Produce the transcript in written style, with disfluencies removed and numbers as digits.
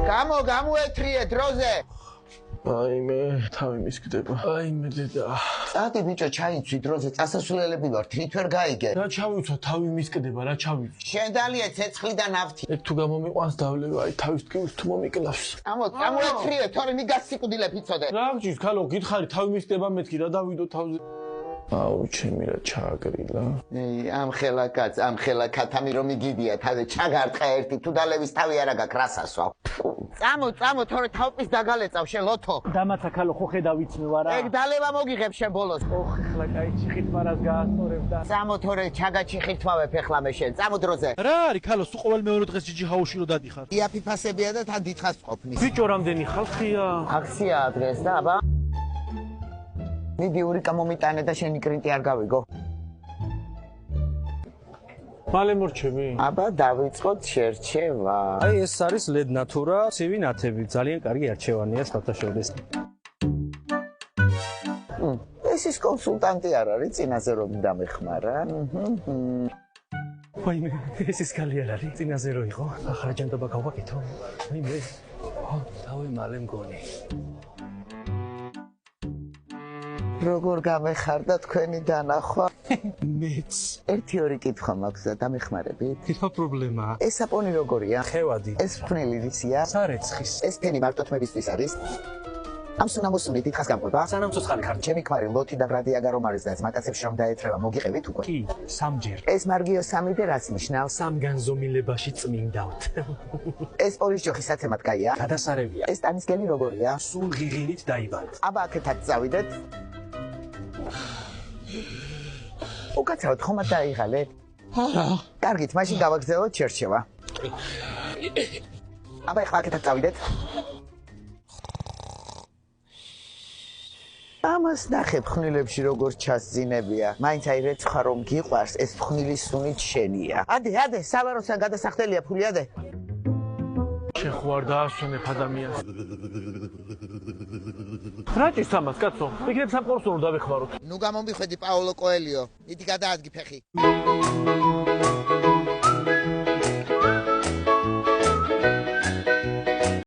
გამოეთრიე დროზე. აიმე, თავი მისკდება. აიმე დედა. წადი ბიჭო, ჩაიცვი დროზე, წასასვლელები ვარ, თვით ვერ გაიგე. რა ჩავიცვა, თავი მისკდება, რა ჩავიცვა. შენ დალია ცეცხლი და ნავთი. ეგ თუ გამომიყვანს დავლევა, აი თავის ტკივილს თუ მომიკლავს. გამოეთრიე, თორე მიგასიკვდილებ იცოდე. რა გჯის, ქალო, გითხარი, თავი მისკდება მეთქი რა დავიდო თავზე. აუ, ჩემი რა ჩააგრილა. ამ ხელა კათამი რომ იგიდია, თავზე ჩაგარტყა ერთი, თუ დალევის თავი არა გაქვს, რა სასვავ. წამო, თორე თავპის დაგალეწავ შენ ლოთო. დამაცა ქალო, ხო ხედავ იცნო არა? ეგ დალევა მოგიღებ შენ ბოლოს. ოხ, ხლა კაი ჩიხითმარას გაასწორებ და. წამო, თორე ჩაგაჩიხითმავებ ეხლა მე შენ. წამო დროზე. რა არის ქალო, სულ ყოველ მეორე დღეს ჯიჯი ჰაუში რო დადიხარ? იაფიფასებია და თან დიდხანს ყოფნის. ბიჭო, რამდენი ხალხია? აქციაა დღეს და აბა. მიდი ურიკა მომიტანე და შენი კრიტი არ გავიგო. მალე მორჩები? აბა დავიწყოთ შერჩევა. აი ეს არის LED ნატურა, ცივი ნათები, ძალიან კარგი არჩევანია სათავშორის. ეს ის კონსულტანტი არ არის, წინაზე რომ დამეხმარა. ვაიმე, ეს ის კალი არ არის, წინაზე რო იყო, ახლა ჯანდობა გავაკეთო. ვაიმე. დავე მალე მგონი. როგორ გამეხარდა თქვენი დანახვა? მეც. ერთი-ორი კითხვა მაქვს და დამეხმარებით? თვითონ პრობლემაა. ეს საპონი როგორია? ხევადი. ეს ფხვნილი რისია? სარეცხის. ეს ფენი მარტოთმებისთვის არის? ამ სუნამოსული დიდხანს გამყვება? სანამ ცოცხალი ხარ. ჩემი ქმარი ლოთი და ბრადიაგა რომ არის და ეს მაკაცებში რომ დაეთრევა, მოგიყევით უკვე? კი, სამჯერ. ეს მარგიო სამი და რაც ნიშნავს? სამგანზომილებაში წმინდავთ. ეს პოლის ჯოხი საცემად კაია? გადასარევია. ეს ტანისგელი როგორია? სულ ღიღინით დაიბანთ. აბა აქეთაც წავიდეთ. უკაცრავად ხომად დაიღალეთ? არა. კარგით, მაშინ გავაგზავნოთ შერჩევა. აბა ეხლა აქეთაც წავიდეთ. ამას ნახე ფხვნილებში როგორ ჩასძინებია. მაინც აი რეცხვა რომ გიყვარს, ეს ფხვნილის სუნით შენია. ადე, სავაროსან გადასახდელია ფული ადე. შენ ხო არ დაასვენებ ადამიანს. რა ჭირს ამას, კაცო? იქნებ სამყაროს რომ დავეხმაროთ. ნუ გამომიხედი პაოლო კოელიო. იდი გადაადგი ფეხი.